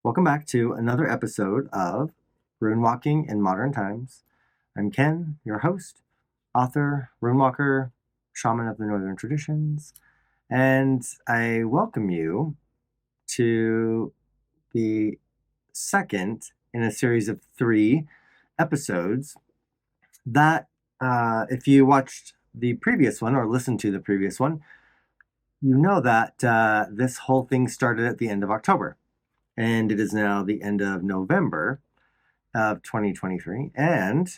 Welcome back to another episode of Runewalking in Modern Times. I'm Ken, your host, author, runewalker, shaman of the Northern Traditions, and I welcome you to the second in a series of 3 episodes that, if you watched the previous one or listened to the previous one, you know that this whole thing started at the end of October. And it is now the end of November of 2023. And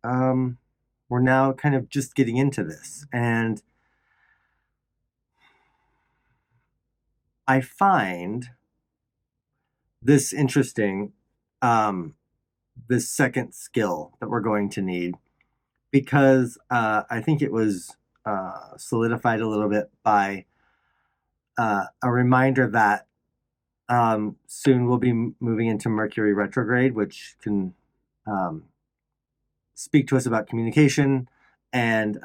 we're now kind of just getting into this. And I find this interesting, this second skill that we're going to need, because I think it was solidified a little bit by a reminder that soon we'll be moving into Mercury retrograde, which can speak to us about communication. And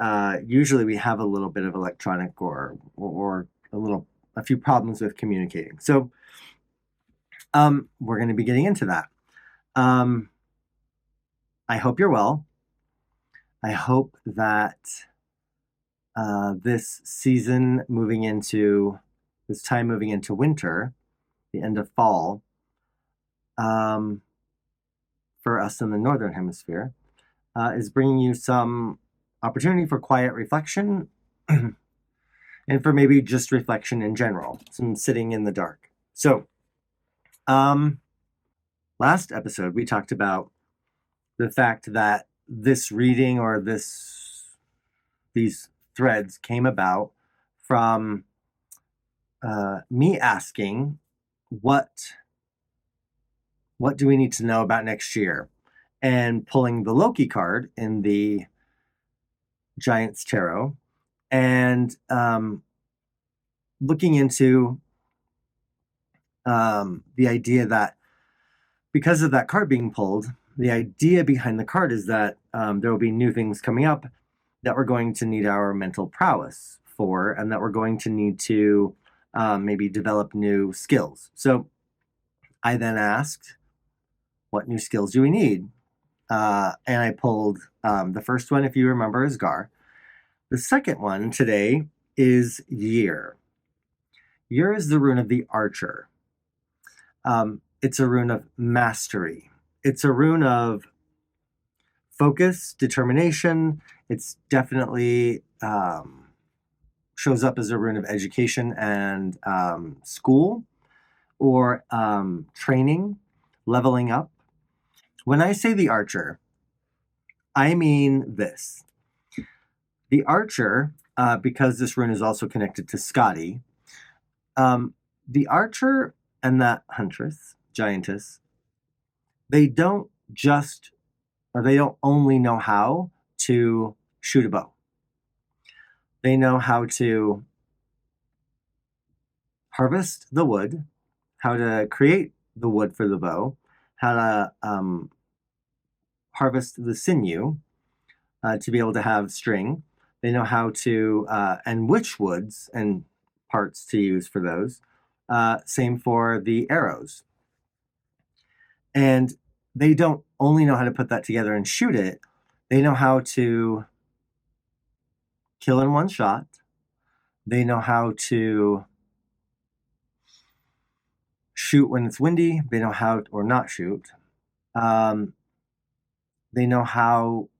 usually we have a little bit of electronic or a few problems with communicating. So we're going to be getting into that. I hope you're well. I hope that this season moving into winter, the end of fall, for us in the Northern Hemisphere, is bringing you some opportunity for quiet reflection and for maybe just reflection in general, some sitting in the dark. So, last episode, we talked about the fact that this reading or these threads came about from me asking, what do we need to know about next year? And pulling the Loki card in the Giants Tarot and looking into the idea that because of that card being pulled, the idea behind the card is that there will be new things coming up that we're going to need our mental prowess for, and that we're going to need to maybe develop new skills. So I then asked, what new skills do we need? And I pulled the first one, if you remember, is Gar. The second one today is Year. Year is the rune of the archer. It's a rune of mastery. It's a rune of focus, determination. It's definitely shows up as a rune of education and school or training, leveling up. When I say the archer, I mean this. The archer, because this rune is also connected to Scotty, the archer and that huntress, giantess, they don't only know how to shoot a bow. They know how to harvest the wood, how to create the wood for the bow, how to harvest the sinew to be able to have string. They know how to, and which woods and parts to use for those. Same for the arrows. And they don't only know how to put that together and shoot it, they know how to kill in one shot. They know how to shoot when it's windy. They know how, or not shoot. They know how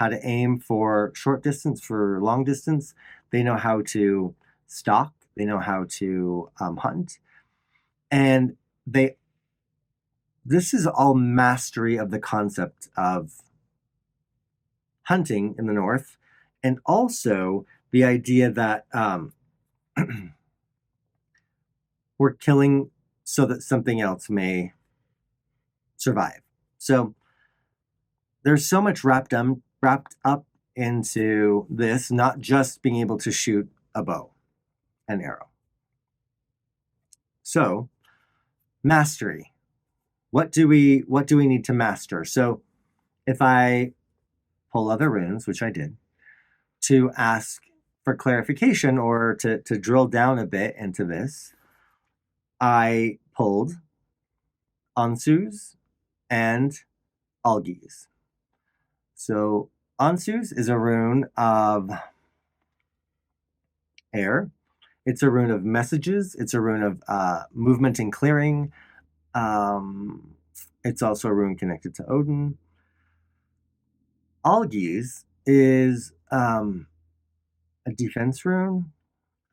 to aim for short distance, for long distance. They know how to stalk. They know how to hunt. And this is all mastery of the concept of hunting in the North, and also the idea that we're killing so that something else may survive. So there's so much wrapped up into this, not just being able to shoot a bow and arrow. So mastery. What do we need to master? So if I pull other runes, which I did, to ask for clarification or to drill down a bit into this, I pulled Ansus, and Algis. So Ansus is a rune of air. It's a rune of messages. It's a rune of movement and clearing. It's also a rune connected to Odin. Algis is a defense rune.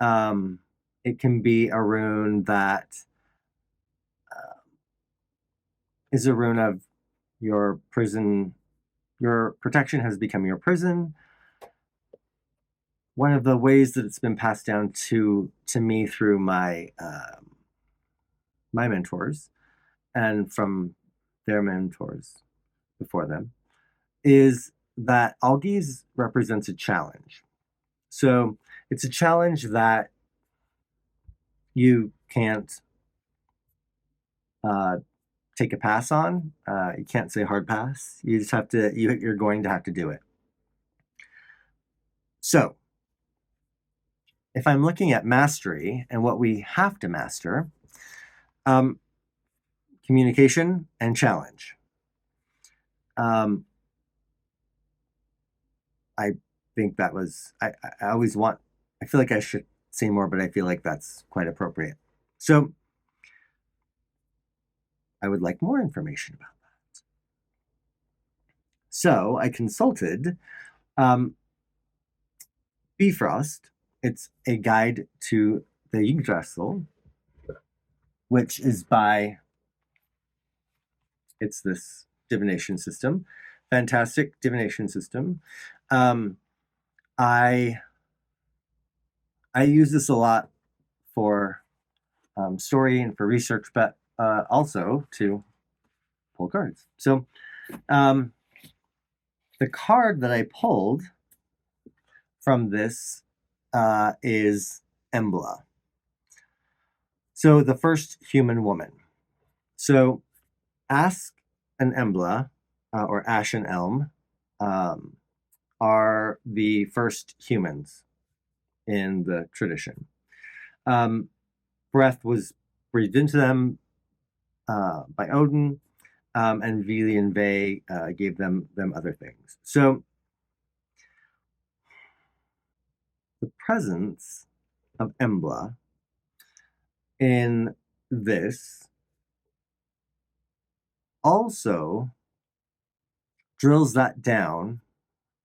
It can be a rune that is a rune of your prison. Your protection has become your prison. One of the ways that it's been passed down to me through my my mentors and from their mentors before them is that Algis represents a challenge. So it's a challenge that you can't take a pass on. You can't say hard pass. You just have to, you're going to have to do it. So if I'm looking at mastery and what we have to master, communication and challenge. I think that was, I always want, I feel like I should say more, but I feel like that's quite appropriate. So I would like more information about that. So I consulted Bifrost. It's a guide to the Yggdrasil, which is by, it's this divination system, fantastic divination system. I use this a lot for story and for research, but also to pull cards. So the card that I pulled from this is Embla. So the first human woman. So Ask and Embla, or Ash and Elm, are the first humans in the tradition. Breath was breathed into them by Odin, and Vili and Ve gave them other things. So the presence of Embla in this also drills that down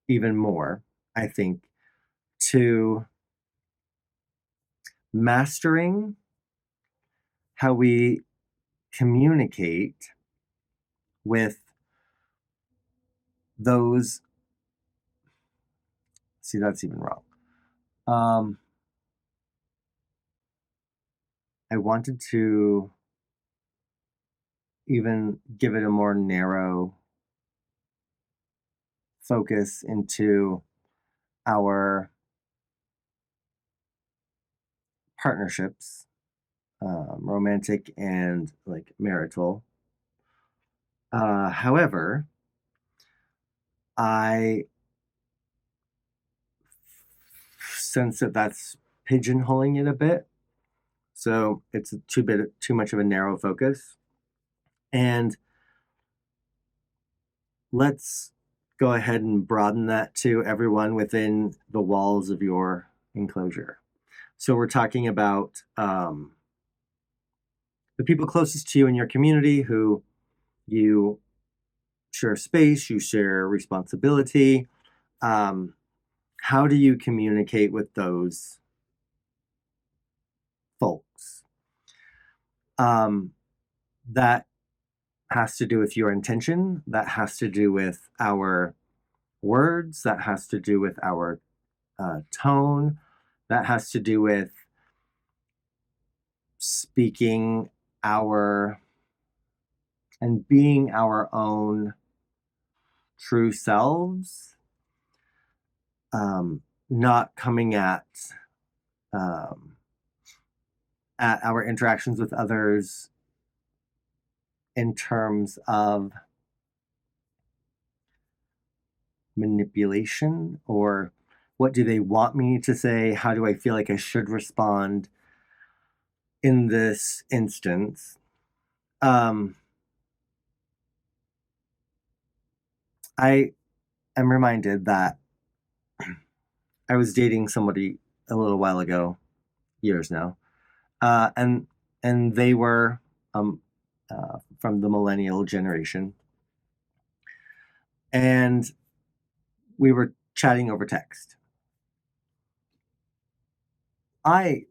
even more, I think, to mastering how we communicate with those. See, that's even wrong. I wanted to even give it a more narrow focus into our partnerships, romantic and like marital. However, I sense that that's pigeonholing it a bit. So it's too much of a narrow focus. And let's go ahead and broaden that to everyone within the walls of your enclosure. So we're talking about the people closest to you in your community who you share space, you share responsibility. How do you communicate with those folks? That has to do with your intention. That has to do with our words. That has to do with our tone. That has to do with speaking our and being our own true selves, not coming at our interactions with others in terms of manipulation, or what do they want me to say? How do I feel like I should respond in this instance? I am reminded that I was dating somebody a little while ago, years now, uh, and and they were um, from the millennial generation, and we were chatting over text. I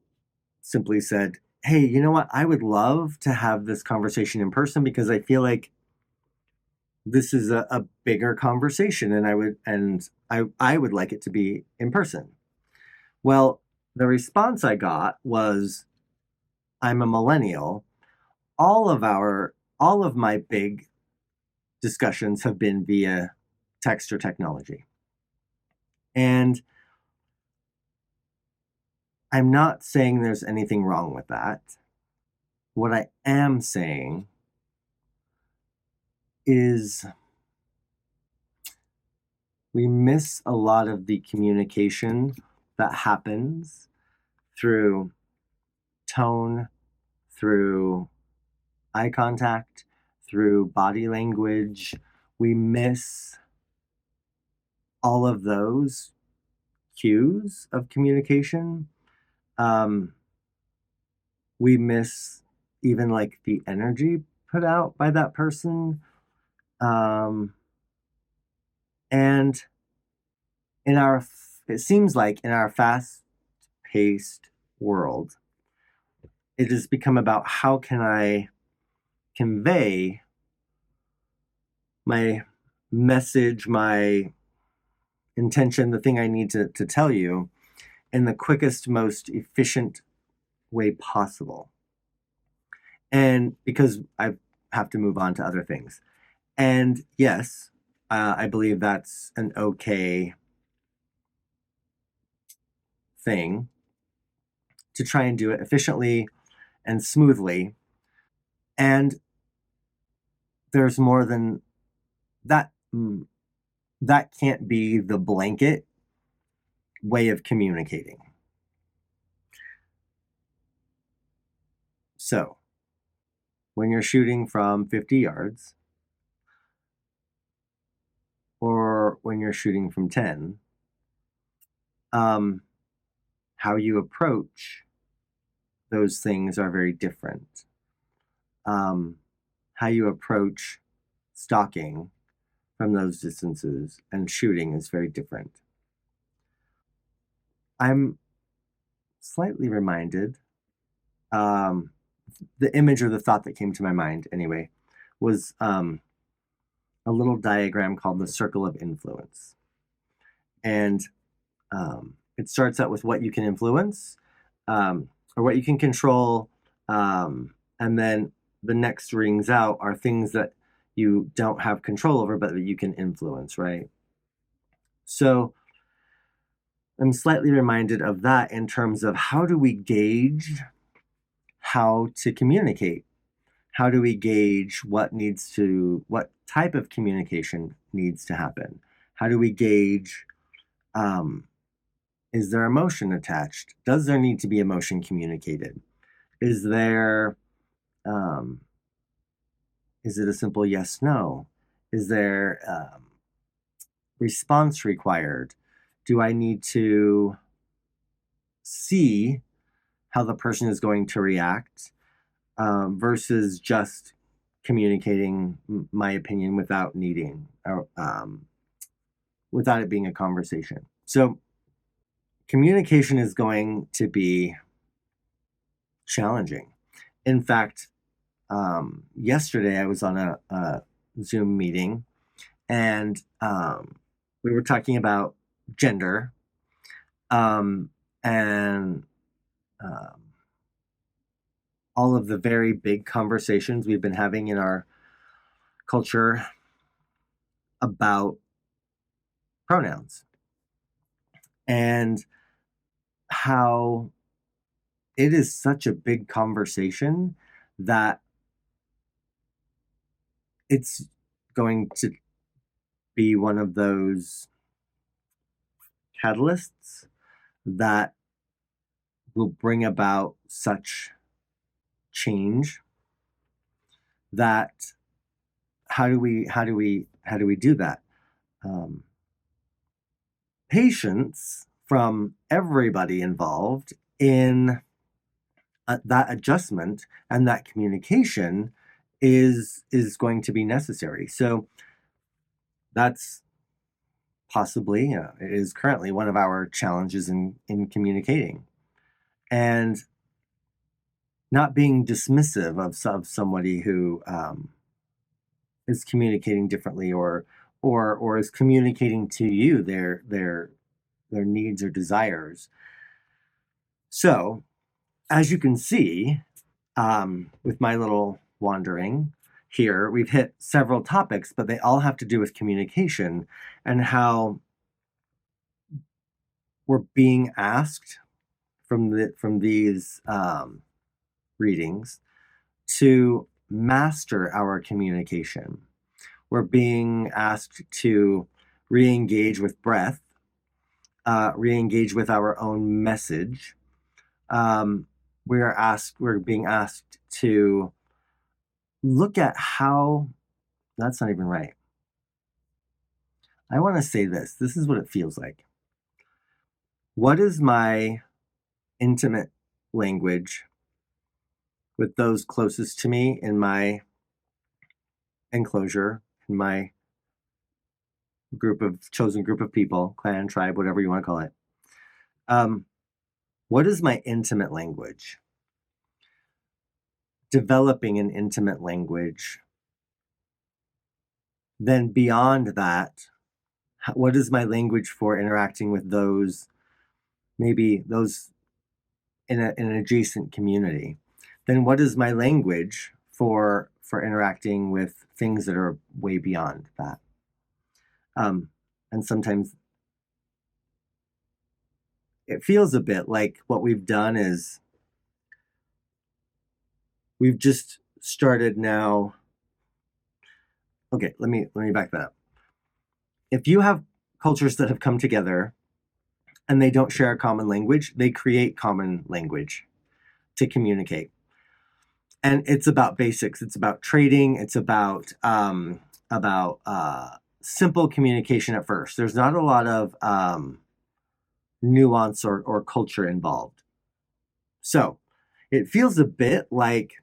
simply said, "Hey, you know what? I would love to have this conversation in person because I feel like this is a bigger conversation, and I would like it to be in person." Well, the response I got was, "I'm a millennial. All of my big discussions have been via text or technology." And I'm not saying there's anything wrong with that. What I am saying is we miss a lot of the communication that happens through tone, through eye contact, through body language. We miss all of those cues of communication. Um, we miss even like the energy put out by that person. Um, and it seems like in our fast paced world, it has become about how can I convey my message, my intention, the thing I need to tell you in the quickest, most efficient way possible. And because I have to move on to other things. And yes, I believe that's an okay thing to try and do it efficiently and smoothly. And there's more than that. That can't be the blanket way of communicating. So when you're shooting from 50 yards or when you're shooting from 10, um, how you approach those things are very different. How you approach stalking from those distances and shooting is very different. I'm slightly reminded, um, the image or the thought that came to my mind anyway was a little diagram called the circle of influence. And it starts out with what you can influence, or what you can control. And then the next rings out are things that you don't have control over, but that you can influence, right? So I'm slightly reminded of that in terms of how do we gauge how to communicate? How do we gauge what type of communication needs to happen? How do we gauge, um, is there emotion attached? Does there need to be emotion communicated? Is there, um, is it a simple yes, no? Is there response required? Do I need to see how the person is going to react, versus just communicating my opinion without needing, or without it being a conversation? So communication is going to be challenging. In fact, yesterday I was on a Zoom meeting, and we were talking about gender, um, and um, all of the very big conversations we've been having in our culture about pronouns, and how it is such a big conversation that it's going to be one of those catalysts that will bring about such change that how do we do that? patience from everybody involved in that adjustment, and that communication is going to be necessary. So that's possibly, it is currently one of our challenges in communicating, and not being dismissive of somebody who is communicating differently, or is communicating to you their needs or desires. So, as you can see, with my little wandering here, we've hit several topics, but they all have to do with communication and how we're being asked from these readings to master our communication. We're being asked to re-engage with breath, re-engage with our own message. We're being asked to look at how, that's not even right. I want to say this. This is what it feels like. What is my intimate language with those closest to me in my enclosure, in my chosen group of people, clan, tribe, whatever you want to call it? What is my intimate language? Developing an intimate language. Then beyond that, what is my language for interacting with those, maybe those in an adjacent community? Then what is my language for interacting with things that are way beyond that? And sometimes it feels a bit like what we've done is we've just started now. Okay, let me back that up. If you have cultures that have come together and they don't share a common language, they create common language to communicate. And it's about basics. It's about trading. It's about simple communication at first. There's not a lot of nuance or culture involved. So it feels a bit like,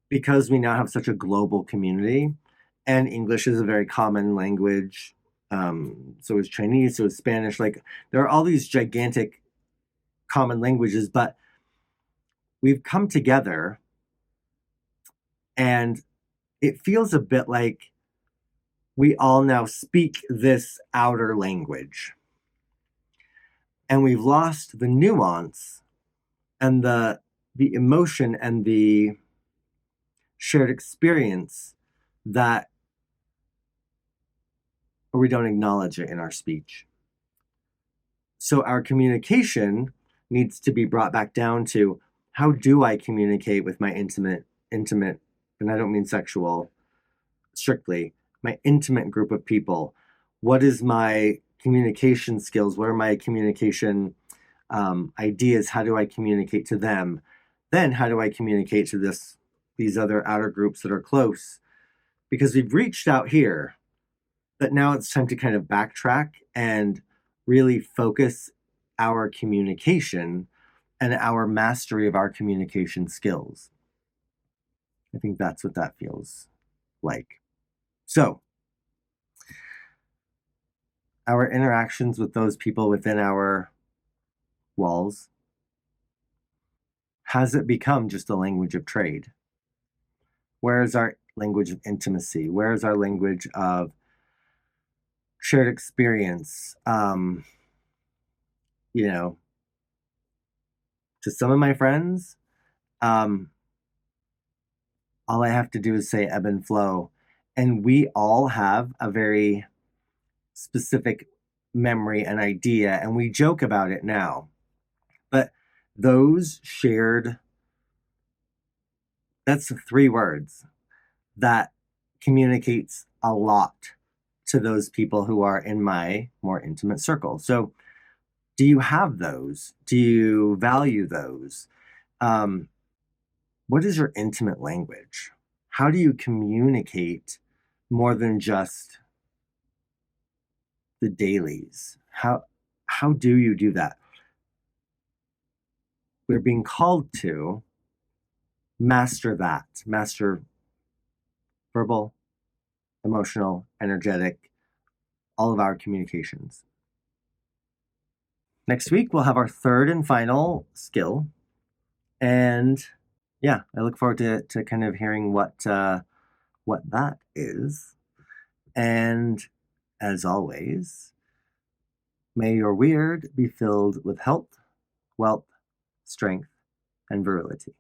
because we now have such a global community, and English is a very common language, so is Chinese, so is Spanish. Like, there are all these gigantic common languages, but we've come together, and it feels a bit like we all now speak this outer language. And we've lost the nuance and the emotion and the shared experience that, or we don't acknowledge it in our speech. So our communication needs to be brought back down to, how do I communicate with my intimate, and I don't mean sexual strictly, my intimate group of people? What is my communication skills? What are my communication ideas? How do I communicate to them? Then how do I communicate to these other outer groups that are close? Because we've reached out here, but now it's time to kind of backtrack and really focus our communication and our mastery of our communication skills. I think that's what that feels like. So, our interactions with those people within our walls, has it become just a language of trade? Where is our language of intimacy? Where is our language of shared experience? To some of my friends, all I have to do is say ebb and flow. And we all have a very specific memory and idea, and we joke about it now. But those shared, that's 3 words that communicates a lot to those people who are in my more intimate circle. So do you have those? Do you value those? What is your intimate language? How do you communicate more than just the dailies. How do you do that? We're being called to master that, master verbal, emotional, energetic, all of our communications. Next week, we'll have our third and final skill. And yeah, I look forward to kind of hearing what that is. And as always, may your weird be filled with health, wealth, strength, and virility.